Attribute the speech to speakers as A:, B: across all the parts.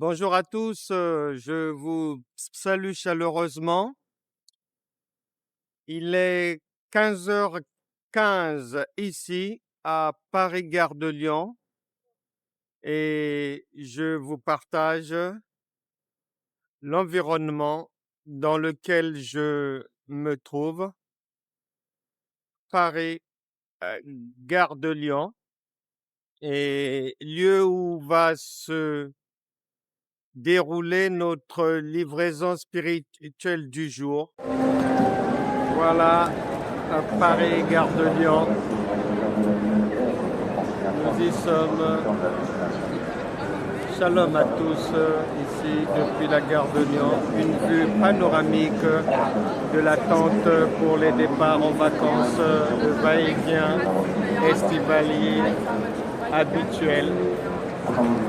A: Bonjour à tous, je vous salue chaleureusement. Il est 15h15 ici à Paris Gare de Lyon et je vous partage l'environnement dans lequel je me trouve, Paris, Gare de Lyon, et lieu où va se dérouler notre livraison spirituelle du jour. Voilà, à Paris, Gare de Lyon. Nous y sommes. Shalom à tous, ici depuis la Gare de Lyon. Une vue panoramique de l'attente pour les départs en vacances, le va-et-vient estivalier habituel.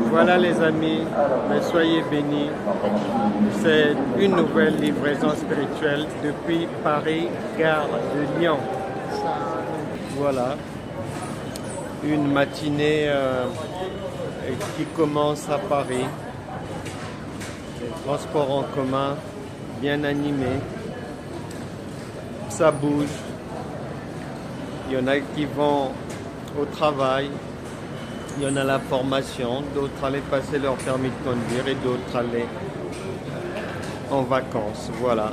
A: Voilà les amis, mais soyez bénis. C'est une nouvelle livraison spirituelle depuis Paris, Gare de Lyon. Voilà, une matinée qui commence à Paris. Les transports en commun bien animés. Ça bouge. Il y en a qui vont au travail. Il y en a la formation, d'autres allaient passer leur permis de conduire et d'autres allaient en vacances. Voilà.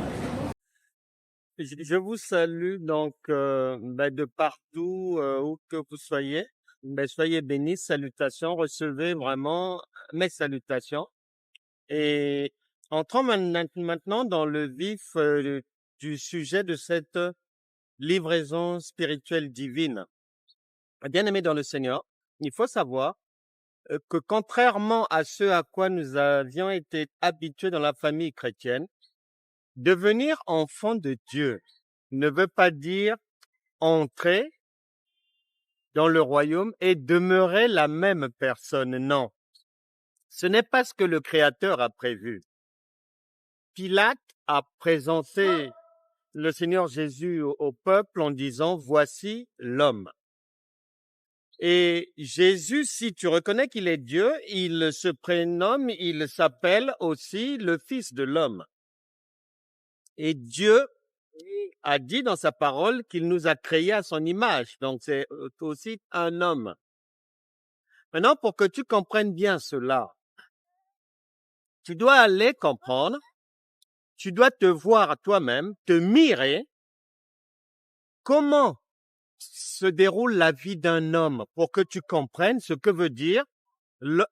A: Je vous salue donc de partout où que vous soyez. Soyez bénis, salutations, recevez vraiment mes salutations. Et entrons maintenant dans le vif du sujet de cette livraison spirituelle divine. Bien-aimés dans le Seigneur, il faut savoir que contrairement à ce à quoi nous avions été habitués dans la famille chrétienne, devenir enfant de Dieu ne veut pas dire entrer dans le royaume et demeurer la même personne. Non, ce n'est pas ce que le Créateur a prévu. Pilate a présenté le Seigneur Jésus au peuple en disant « Voici l'homme ». Et Jésus, si tu reconnais qu'il est Dieu, il se prénomme, il s'appelle aussi le Fils de l'homme. Et Dieu a dit dans sa parole qu'il nous a créés à son image. Donc c'est aussi un homme. Maintenant, pour que tu comprennes bien cela, tu dois aller comprendre, tu dois te voir toi-même, te mirer comment se déroule la vie d'un homme pour que tu comprennes ce que veut dire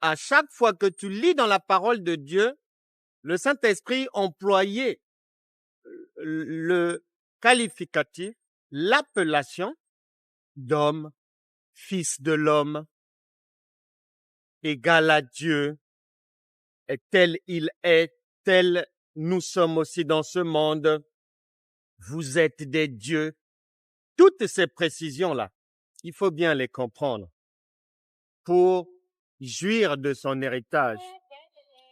A: à chaque fois que tu lis dans la parole de Dieu, le Saint-Esprit employait le qualificatif, l'appellation d'homme, fils de l'homme, égal à Dieu, et tel il est, tel nous sommes aussi dans ce monde, vous êtes des dieux. Toutes ces précisions-là, il faut bien les comprendre pour jouir de son héritage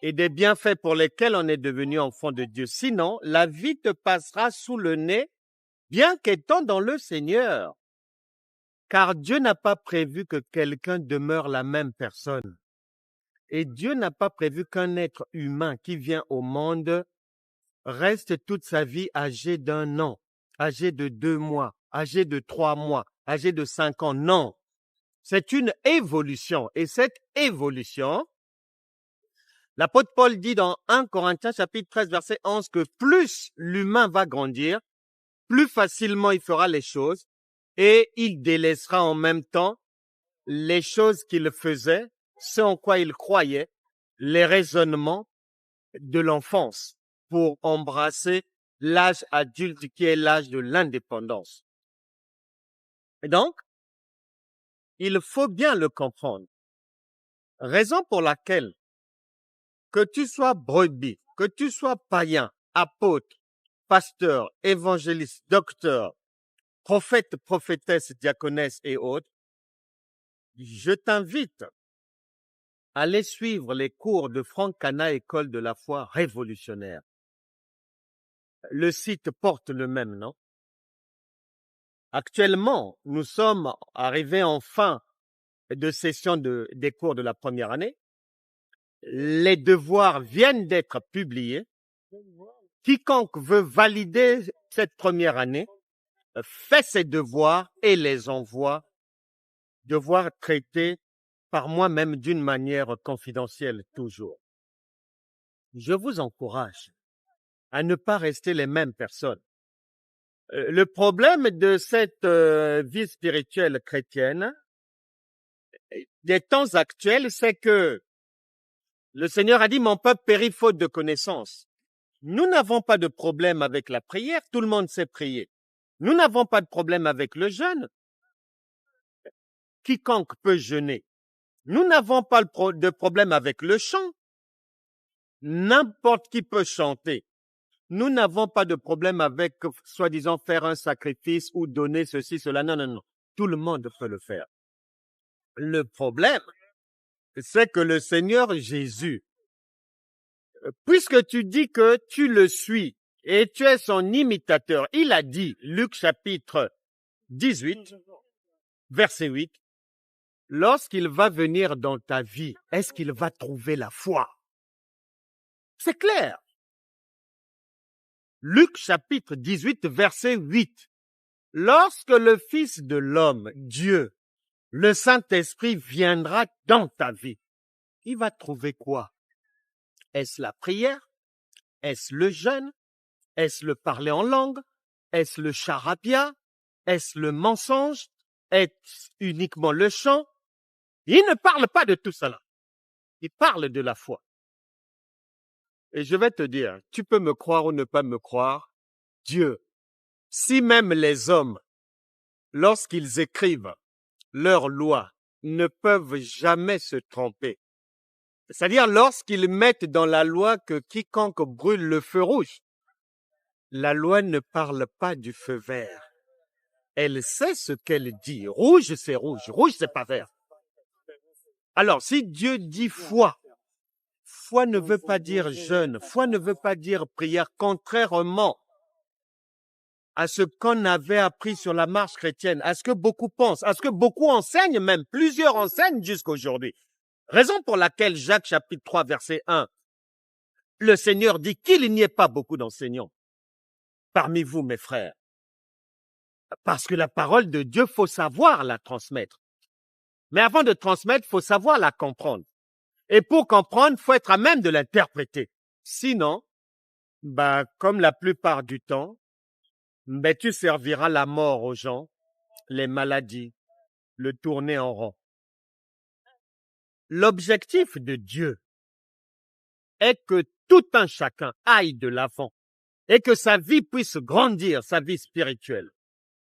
A: et des bienfaits pour lesquels on est devenu enfant de Dieu. Sinon, la vie te passera sous le nez, bien qu'étant dans le Seigneur. Car Dieu n'a pas prévu que quelqu'un demeure la même personne. Et Dieu n'a pas prévu qu'un être humain qui vient au monde reste toute sa vie âgé d'1 an, âgé de 2 mois, âgé de 3 mois, âgé de 5 ans. Non, c'est une évolution. Et cette évolution, l'apôtre Paul dit dans 1 Corinthiens chapitre 13 verset 11 que plus l'humain va grandir, plus facilement il fera les choses et il délaissera en même temps les choses qu'il faisait, ce en quoi il croyait, les raisonnements de l'enfance pour embrasser l'âge adulte qui est l'âge de l'indépendance. Et donc, il faut bien le comprendre. Raison pour laquelle que tu sois brebis, que tu sois païen, apôtre, pasteur, évangéliste, docteur, prophète, prophétesse, diaconesse et autres, je t'invite à aller suivre les cours de Franck Cana, École de la foi révolutionnaire. Le site porte le même nom. Actuellement, nous sommes arrivés en fin de session des cours de la première année. Les devoirs viennent d'être publiés. Quiconque veut valider cette première année fait ses devoirs et les envoie, devoirs traités par moi-même d'une manière confidentielle toujours. Je vous encourage à ne pas rester les mêmes personnes. Le problème de cette vie spirituelle chrétienne des temps actuels, c'est que le Seigneur a dit, mon peuple périt faute de connaissance. Nous n'avons pas de problème avec la prière, tout le monde sait prier. Nous n'avons pas de problème avec le jeûne. Quiconque peut jeûner. Nous n'avons pas de problème avec le chant. N'importe qui peut chanter. Nous n'avons pas de problème avec, soi-disant, faire un sacrifice ou donner ceci, cela. Non, non, non. Tout le monde peut le faire. Le problème, c'est que le Seigneur Jésus, puisque tu dis que tu le suis et tu es son imitateur, il a dit, Luc chapitre 18, verset 8, lorsqu'il va venir dans ta vie, est-ce qu'il va trouver la foi? C'est clair. Luc chapitre 18, verset 8. Lorsque le Fils de l'homme, Dieu, le Saint-Esprit viendra dans ta vie, il va trouver quoi? Est-ce la prière? Est-ce le jeûne? Est-ce le parler en langue? Est-ce le charabia? Est-ce le mensonge? Est-ce uniquement le chant? Il ne parle pas de tout cela. Il parle de la foi. Et je vais te dire, tu peux me croire ou ne pas me croire, Dieu, si même les hommes, lorsqu'ils écrivent leurs lois, ne peuvent jamais se tromper, c'est-à-dire lorsqu'ils mettent dans la loi que quiconque brûle le feu rouge, la loi ne parle pas du feu vert. Elle sait ce qu'elle dit. Rouge, c'est rouge. Rouge, c'est pas vert. Alors, si Dieu dit foi, foi ne veut pas dire jeûne. Foi ne veut pas dire prière, contrairement à ce qu'on avait appris sur la marche chrétienne, à ce que beaucoup pensent, à ce que beaucoup enseignent même. Plusieurs enseignent jusqu'aujourd'hui. Raison pour laquelle Jacques chapitre 3, verset 1, le Seigneur dit qu'il n'y ait pas beaucoup d'enseignants parmi vous, mes frères. Parce que la parole de Dieu, faut savoir la transmettre. Mais avant de transmettre, faut savoir la comprendre. Et pour comprendre, faut être à même de l'interpréter. Sinon, comme la plupart du temps, tu serviras la mort aux gens, les maladies, le tourner en rond. L'objectif de Dieu est que tout un chacun aille de l'avant et que sa vie puisse grandir, sa vie spirituelle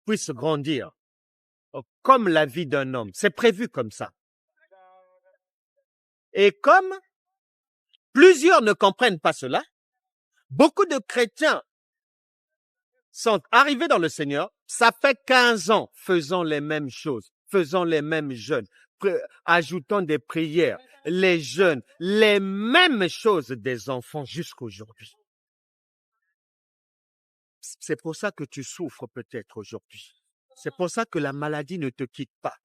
A: puisse grandir comme la vie d'un homme. C'est prévu comme ça. Et comme plusieurs ne comprennent pas cela, beaucoup de chrétiens sont arrivés dans le Seigneur, ça fait 15 ans faisant les mêmes choses, faisant les mêmes jeûnes, ajoutant des prières, les jeûnes, les mêmes choses des enfants jusqu'aujourd'hui. C'est pour ça que tu souffres peut-être aujourd'hui. C'est pour ça que la maladie ne te quitte pas.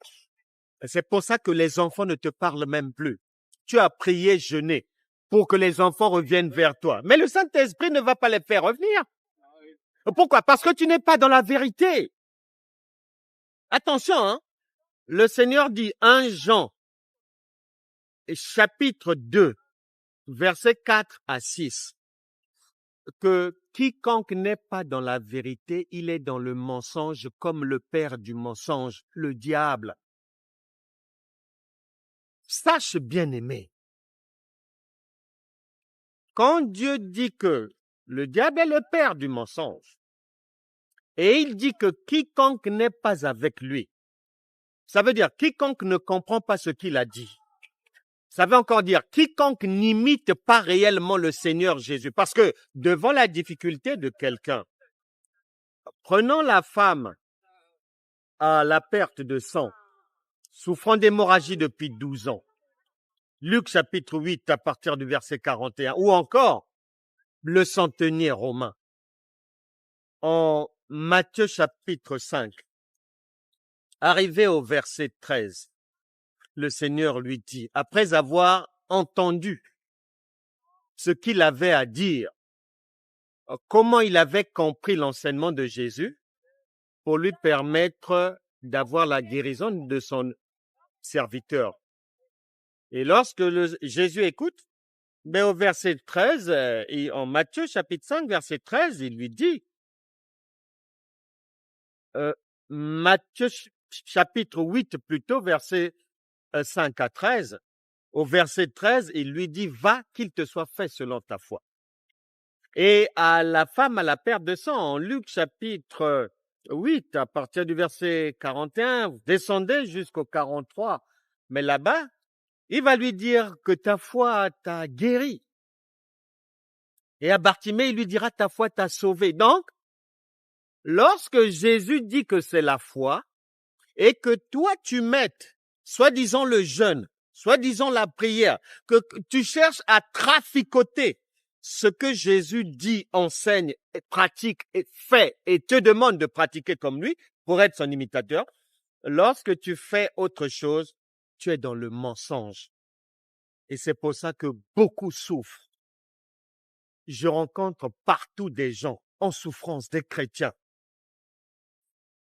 A: C'est pour ça que les enfants ne te parlent même plus. Tu as prié, jeûné pour que les enfants reviennent vers toi. Mais le Saint-Esprit ne va pas les faire revenir. Pourquoi? Parce que tu n'es pas dans la vérité. Attention, hein? Le Seigneur dit 1 Jean, chapitre 2, versets 4 à 6, que quiconque n'est pas dans la vérité, il est dans le mensonge comme le père du mensonge, le diable. Sache, bien-aimé, quand Dieu dit que le diable est le père du mensonge, et il dit que quiconque n'est pas avec lui, ça veut dire quiconque ne comprend pas ce qu'il a dit. Ça veut encore dire quiconque n'imite pas réellement le Seigneur Jésus. Parce que devant la difficulté de quelqu'un, prenons la femme à la perte de sang, souffrant d'hémorragie depuis 12 ans, Luc chapitre 8 à partir du verset 41, ou encore le centenier romain, en Matthieu chapitre 5, arrivé au verset 13, le Seigneur lui dit, après avoir entendu ce qu'il avait à dire, comment il avait compris l'enseignement de Jésus pour lui permettre d'avoir la guérison de son serviteur. Et lorsque Jésus écoute, mais au verset 13, et en Matthieu chapitre 5, verset 13, il lui dit, Matthieu chapitre 8 plutôt, verset 5 à 13, au verset 13, il lui dit, va qu'il te soit fait selon ta foi. Et à la femme à la perte de sang, en Luc chapitre 8, à partir du verset 41, descendez jusqu'au 43, mais là-bas, il va lui dire que ta foi t'a guéri. Et à Bartimée, il lui dira ta foi t'a sauvé. Donc, lorsque Jésus dit que c'est la foi et que toi tu mettes, soi-disant le jeûne, soi-disant la prière, que tu cherches à traficoter ce que Jésus dit, enseigne, et pratique, et fait, et te demande de pratiquer comme lui pour être son imitateur, lorsque tu fais autre chose, tu es dans le mensonge. Et c'est pour ça que beaucoup souffrent. Je rencontre partout des gens en souffrance, des chrétiens.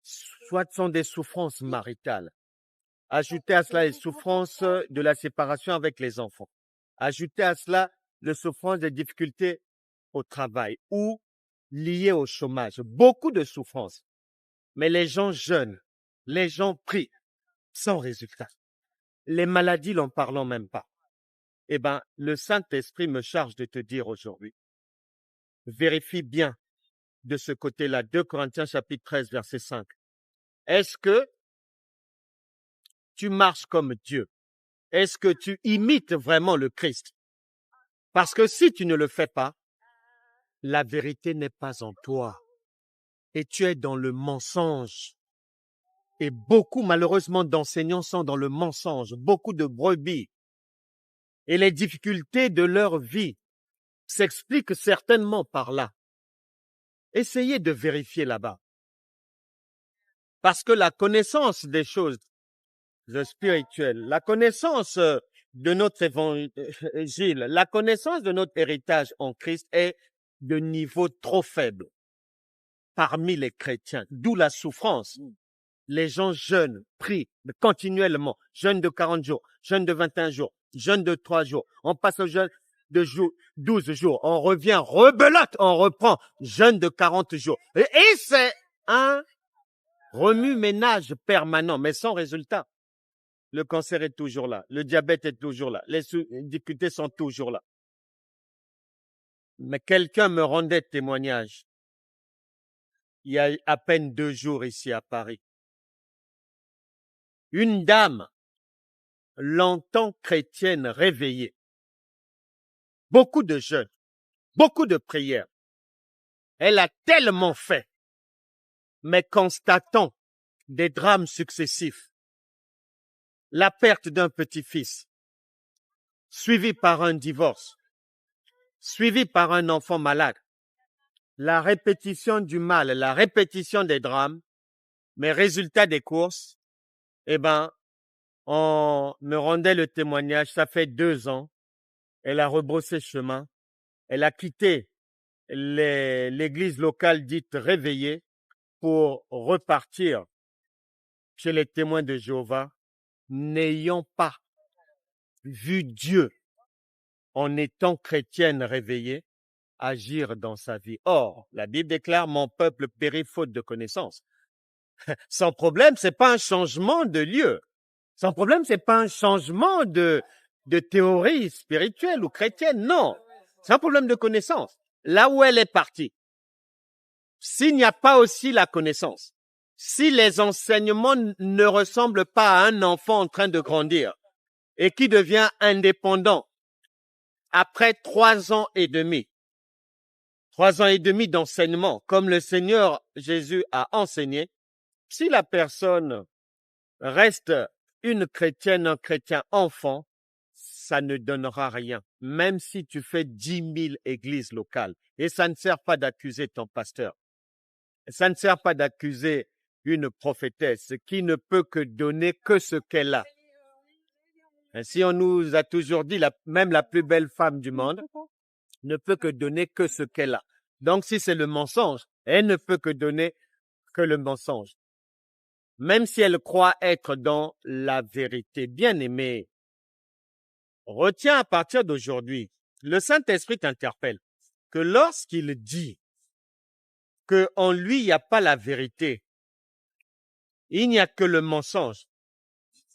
A: Soit ce sont des souffrances maritales. Ajoutez à cela les souffrances de la séparation avec les enfants. Ajoutez à cela les souffrances des difficultés au travail ou liées au chômage. Beaucoup de souffrances. Mais les gens jeûnent, les gens prient sans résultat. Les maladies, n'en parlons même pas. Eh bien, le Saint-Esprit me charge de te dire aujourd'hui, vérifie bien de ce côté-là, 2 Corinthiens chapitre 13, verset 5. Est-ce que tu marches comme Dieu? Est-ce que tu imites vraiment le Christ? Parce que si tu ne le fais pas, la vérité n'est pas en toi et tu es dans le mensonge. Et beaucoup, malheureusement, d'enseignants sont dans le mensonge, beaucoup de brebis. Et les difficultés de leur vie s'expliquent certainement par là. Essayez de vérifier là-bas. Parce que la connaissance des choses spirituelles, la connaissance de notre évangile, la connaissance de notre héritage en Christ est de niveau trop faible parmi les chrétiens, d'où la souffrance. Les gens jeûnent, prient continuellement, jeûne de 40 jours, jeûne de 21 jours, jeûne de 3 jours, on passe au jeûne de 12 jours, on revient, rebelote, on reprend, jeûne de 40 jours. Et c'est un remue-ménage permanent, mais sans résultat. Le cancer est toujours là, le diabète est toujours là, les difficultés sont toujours là. Mais quelqu'un me rendait témoignage il y a à peine 2 jours ici à Paris. Une dame, longtemps chrétienne réveillée, beaucoup de jeûnes, beaucoup de prières. Elle a tellement fait, mais constatant des drames successifs, la perte d'un petit-fils, suivi par un divorce, suivi par un enfant malade, la répétition du mal, la répétition des drames, mais résultat des courses, eh ben, on me rendait le témoignage, ça fait 2 ans, elle a rebroussé chemin, elle a quitté l'église locale dite réveillée pour repartir chez les témoins de Jéhovah, n'ayant pas vu Dieu en étant chrétienne réveillée agir dans sa vie. Or, la Bible déclare, mon peuple périt faute de connaissance. Sans problème, c'est pas un changement de lieu. Sans problème, c'est pas un changement de théorie spirituelle ou chrétienne. Non, c'est un problème de connaissance. Là où elle est partie, s'il n'y a pas aussi la connaissance, si les enseignements ne ressemblent pas à un enfant en train de grandir et qui devient indépendant après 3 ans et demi, 3 ans et demi d'enseignement, comme le Seigneur Jésus a enseigné, si la personne reste une chrétienne, un chrétien enfant, ça ne donnera rien, même si tu fais 10 000 églises locales. Et ça ne sert pas d'accuser ton pasteur. Ça ne sert pas d'accuser une prophétesse qui ne peut que donner que ce qu'elle a. Ainsi, on nous a toujours dit, même la plus belle femme du monde, ne peut que donner que ce qu'elle a. Donc, si c'est le mensonge, elle ne peut que donner que le mensonge. Même si elle croit être dans la vérité. Bien-aimé, retiens à partir d'aujourd'hui, le Saint-Esprit t'interpelle que lorsqu'il dit qu'en lui, il n'y a pas la vérité, il n'y a que le mensonge,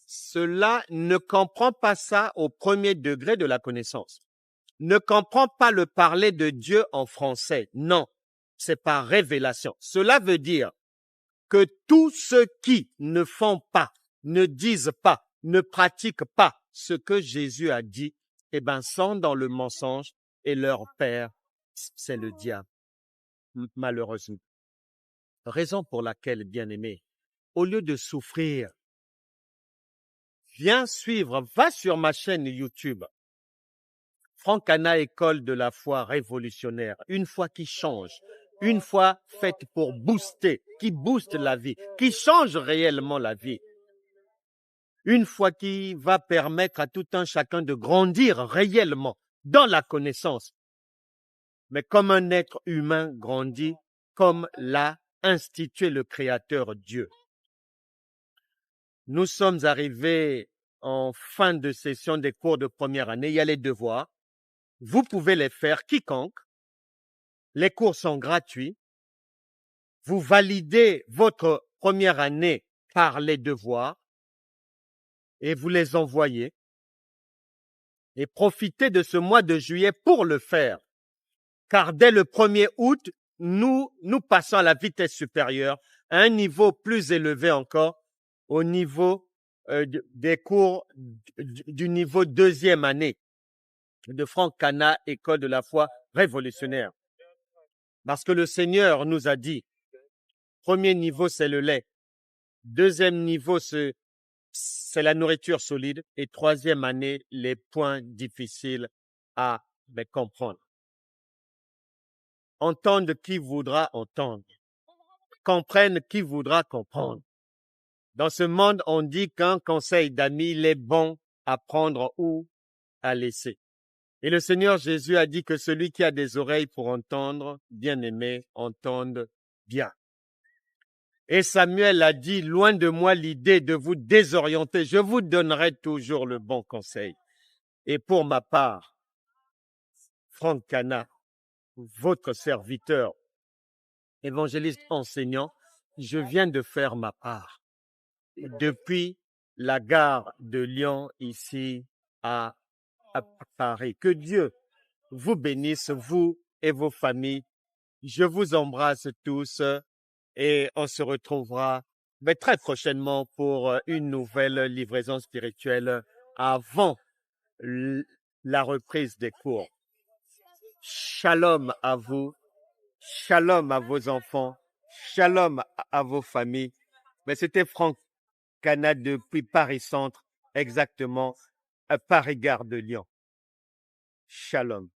A: cela ne comprend pas ça au premier degré de la connaissance. Ne comprend pas le parler de Dieu en français. Non, c'est par révélation. Cela veut dire que tous ceux qui ne font pas, ne disent pas, ne pratiquent pas ce que Jésus a dit, eh ben, sont dans le mensonge et leur père, c'est le diable, malheureusement. Raison pour laquelle, bien-aimé, au lieu de souffrir, viens suivre, va sur ma chaîne YouTube, Franck Hanna, École de la foi révolutionnaire, une foi qui change, une foi faite pour booster, qui booste la vie, qui change réellement la vie. Une foi qui va permettre à tout un chacun de grandir réellement dans la connaissance. Mais comme un être humain grandit, comme l'a institué le Créateur Dieu. Nous sommes arrivés en fin de session des cours de première année. Il y a les devoirs. Vous pouvez les faire, quiconque. Les cours sont gratuits. Vous validez votre première année par les devoirs et vous les envoyez. Et profitez de ce mois de juillet pour le faire. Car dès le 1er août, nous passons à la vitesse supérieure, à un niveau plus élevé encore, au niveau des cours du niveau deuxième année de Franck Hanna, École de la foi révolutionnaire. Parce que le Seigneur nous a dit, premier niveau, c'est le lait. Deuxième niveau, c'est la nourriture solide. Et troisième année, les points difficiles à comprendre. Entendre qui voudra entendre. Comprenne qui voudra comprendre. Dans ce monde, on dit qu'un conseil d'ami, il est bon à prendre ou à laisser. Et le Seigneur Jésus a dit que celui qui a des oreilles pour entendre, bien-aimé, entende bien. Et Samuel a dit, loin de moi l'idée de vous désorienter, je vous donnerai toujours le bon conseil. Et pour ma part, Franck Hanna, votre serviteur, évangéliste enseignant, je viens de faire ma part. Depuis la gare de Lyon, ici à Paris. Que Dieu vous bénisse, vous et vos familles. Je vous embrasse tous et on se retrouvera très prochainement pour une nouvelle livraison spirituelle avant la reprise des cours. Shalom à vous, shalom à vos enfants, shalom à vos familles. Mais c'était Franck Hanna depuis Paris Centre, exactement à Paris Gare de Lyon. Shalom.